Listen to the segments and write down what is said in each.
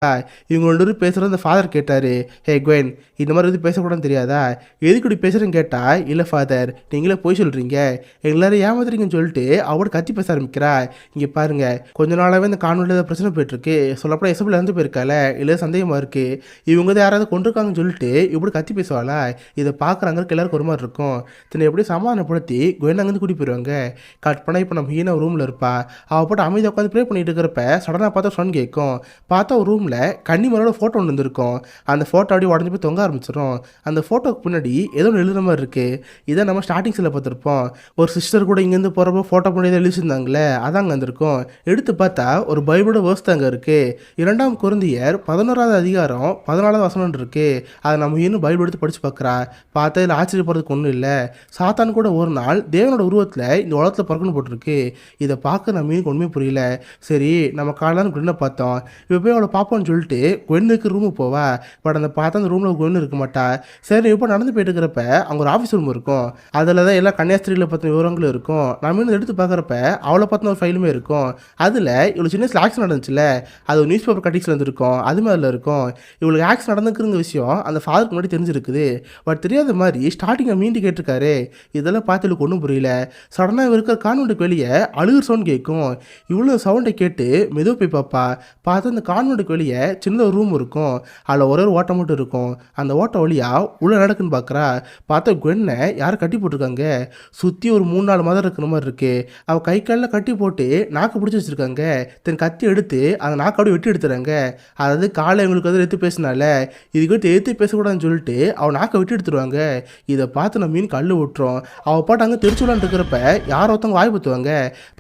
இவங்க 2 பேரும் பேசுறது அந்த ஃபாதர் கேட்டாரு. "ஹே குவென், இந்த மாதிரி எதுவும் பேசக்கூடாதுன்னு தெரியாதா? எதுக்கு இப்படி பேசுறேன்னு கேட்டா, இல்ல ஃபாதர், நீங்களே பொய் சொல்றீங்க. எங்க எல்லாரும் ஏமாத்துறீங்கன்னு சொல்லிட்டு அவ கத்தி பேச ஆரம்பிக்கிறா. இங்க பாருங்க, கொஞ்ச நாளாவே இந்த கான்வென்ட்ல ஏதோ பிரச்சனை போயிட்டு இருக்கு. சொல்லப்போனா இசபெல் இறந்து போயிருக்கால, இல்ல சந்தேகமா இருக்கு. இவங்க தான் யாராவது கொண்டிருக்காங்கன்னு சொல்லிட்டு இப்படி கத்தி பேசுவாளா? இதை பார்க்குறாங்க எல்லாருக்கும் ஒரு மாதிரி இருக்கும். தன்னை எப்படி சமாதானப்படுத்தி குவென் அங்கேருந்து கூட்டி போயிடுவாங்க. கட் பண்ணா இப்போ நம்ம ஹீனா ரூமில் இருப்பா. அவள் போட்டு அமைதியாக உட்காந்து ப்ரே பண்ணிட்டு இருக்கிறப்ப சடனாக பார்த்தா சொன் கேட்கும். பார்த்தா ஒரு ரூமில் கன்னிமரோட ஃபோட்டோ ஒன்று இருந்திருக்கும். அந்த ஃபோட்டோ அப்படியே உடஞ்சி போய் தொங்க ஆரம்பிச்சிடும். அந்த ஃபோட்டோக்கு பின்னாடி ஏதோ ஒன்று எழுதுற மாதிரி இருக்குது. இதை நம்ம ஸ்டார்டிங் சில பார்த்துருப்போம். ஒரு சிஸ்டர் கூட இங்கேருந்து போகிறப்போ ஃபோட்டோ பண்ணி எழுதிச்சிருந்தாங்களே, அதான் அங்கே வந்திருக்கும். எடுத்து பார்த்தா ஒரு பைபிளோட வேர்ஸ் தான் அங்கே இருக்குது. 2 கொரிந்தியர் 11வது அதிகாரம் 14வது வசனம் இருக்குது. அதை நம்ம இன்னும் பைபிள் எடுத்து படித்து பார்க்குறா. பார்த்தா இதில் ஆச்சரியப்படுறதுக்கு ஒன்றும் இல்லை. சாத்தான் கூட ஒரு நாள் தேவனோட உருவத்தில் இந்த உலகத்தில் பிறக்கணும் போட்டிருக்கு. இதை பார்க்க நம்ம மீனுக்கு ஒன்றுமே புரியல. சரி, நம்ம காலையில் குவென்னை பார்த்தோம். இப்போ போய் அவளை பார்ப்போம்னு சொல்லிட்டு குவென்னுக்கு ரூமுக்கு போவா. பட் அந்த பார்த்தா அந்த ரூமில் குவென் இருக்க மாட்டா. சரி, இப்போ நடந்து போயிட்டு இருக்கிறப்ப அங்கே ஒரு ஆஃபீஸ் ரூம் இருக்கும். அதில் தான் எல்லா கன்னியாஸ்திரிகளை பற்றின விவரங்களும் இருக்கும். நம்ம இன்னும் எடுத்து பார்க்குறப்ப அவளை பற்றின ஒரு ஃபைலுமே இருக்கும். அதில் இவ்வளோ சின்ன ஆக்சிடென்ட் நடந்துச்சுல, அது ஒரு நியூஸ் பேப்பர் கட்டிங்ஸில் இருந்திருக்கும். அதுமாதிரி அதில் இருக்கும். இவளுக்கு ஆக்சிடென்ட் நடந்துக்குற விஷயம் அந்த ஃபாதருக்கு முன்னாடி தெரிஞ்சிருக்குது. பட் தெரியாத மாதிரி ஸ்டார்டிங்கை மீண்டு கேட்டிருக்காரு. இதெல்லாம் பார்த்து இவளுக்கு ஒன்றும் புரியல. சடனாக இருக்கிற கான்வென்ட்டுக்கு வெளியே அழுகுற சவுண்ட் கேட்கும். இவ்வளோ சவுண்டை கேட்டு மெதுவாக போய் பார்ப்பா. பார்த்தா அந்த கான்வென்ட்டுக்கு வெளியே சின்ன ஒரு ரூம் இருக்கும். அதில் ஒரே ஒரு ஓட்டை மட்டும் இருக்கும். அந்த ஓட்டை வழியாக உள்ளே நடக்குன்னு பார்க்குறா. பார்த்தா குவென்னை யாரும் கட்டி போட்டிருக்காங்க. சுற்றி ஒரு 3-4 மதம் இருக்கிற மாதிரி இருக்கு. அவள் கை காலில் கட்டி போட்டு நாக்கு பிடிச்சி வச்சிருக்காங்க. தன் கத்தி எடுத்து அந்த நாக்கு அப்படியே வெட்டி எடுத்துறாங்க. அதாவது காலை எங்களுக்கு வந்து எடுத்து பேசினால இதுக்கு எடுத்து பேசக்கூடாதுன்னு சொல்லிட்டு அவள் நாக்கை வெட்டி எடுத்துருவாங்க. இதை பார்த்து நம்ம மீன் கல் விட்டுரும். அவள் பாட்டு அங்கே தெரிச்சுலான்னு இருக்கிறப்ப யாரோ ஒருத்தவங்க வாய் பற்றுவாங்க.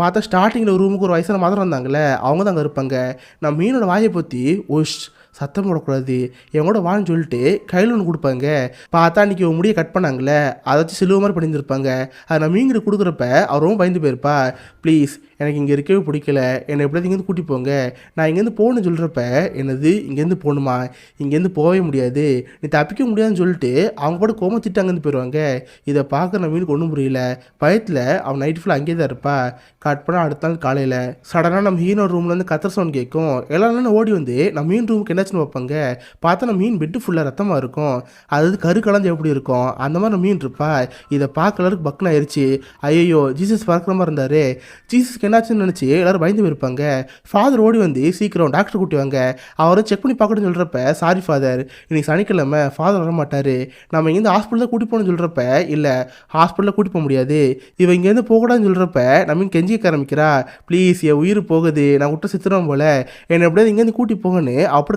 பார்த்தா ஸ்டார்டிங்கில் ஒரு ரூமுக்கு ஒரு வயசான மதம் வந்தாங்களே, அவங்க தான் அங்கே இருப்பாங்க. நம்ம மீனோட வாயை பற்றி உஷ் சத்தம் போடக்கூடாது, என் கூட வான்னு சொல்லிட்டு கையில் ஒன்று கொடுப்பாங்க. பார்த்தா அன்றைக்கி ஒரு முடியை கட் பண்ணாங்களே, அதை வச்சு சிலுவ மாதிரி பண்ணியிருந்திருப்பாங்க. அதை நான் மீன்கிட்ட கொடுக்குறப்ப அவர் ரொம்ப பயந்து போயிருப்பா. ப்ளீஸ், எனக்கு இங்கே இருக்கவே பிடிக்கல, என்னை எப்படியாவது இங்கேருந்து கூட்டி போங்க. நான் இங்கேருந்து போகணுன்னு சொல்கிறப்ப என்னது இங்கேருந்து போகணுமா, இங்கேருந்து போகவே முடியாது, நீ தப்பிக்க முடியாதுன்னு சொல்லிட்டு அவங்க கூட கோமத்திட்டு அங்கேருந்து போயிடுவாங்க. இதை பார்க்க நான் மீனுக்கு ஒன்றும் புரியல. பயத்தில் அவன் நைட் ஃபுல்லாக அங்கேயே தான் இருப்பா. கட் பண்ணால் அடுத்த நாள் காலையில் சடனாக நம்ம ஹீனோட ரூம்லேருந்து கத்துற சவுண்ட் கேட்கும். எல்லாரும் ஓடி வந்து நம்ம மீன் ரூமுக்கு என்னாச்சுன்னு வைப்பாங்க. பார்த்தா நம்ம மீன் பெட்டு ஃபுல்லாக ரத்தமாக இருக்கும். அதாவது கரு கலந்து எப்படி இருக்கும் அந்த மாதிரி நம்ம மீன் இருப்பா. இதை பார்க்க எல்லாருக்கு பக்குன்னு ஆயிடுச்சு. ஐயோ, ஜீசஸ் பார்க்குற மாதிரி இருந்தார். ஜீசஸ்க்கு என்னாச்சுன்னு நினச்சி எல்லாரும் பயந்து போயிருப்பாங்க. ஃபாதர் ஓடி வந்து சீக்கிரம் டாக்டர் கூட்டி வாங்க, அவரை செக் பண்ணி பார்க்கணும்னு சொல்கிறப்ப சாரி ஃபாதர், இன்னைக்கு சனிக்கிழமை ஃபாதர் வர மாட்டார், நம்ம இங்கேருந்து ஹாஸ்பிட்டலில் கூட்டி போகணும்னு சொல்கிறப்ப இல்லை, ஹாஸ்பிட்டலில் கூட்டி போக முடியாது, இவன் இங்கேருந்து போகக்கூடாதுன்னு சொல்கிறப்ப நம்ம கெஞ்சிக்க ஆரம்பிக்கிறா. ப்ளீஸ், என் உயிர் போகுது, நான் விட்டு சித்திரம் போல, என்னை எப்படியாவது இங்கேருந்து கூட்டி போங்கன்னு அப்படி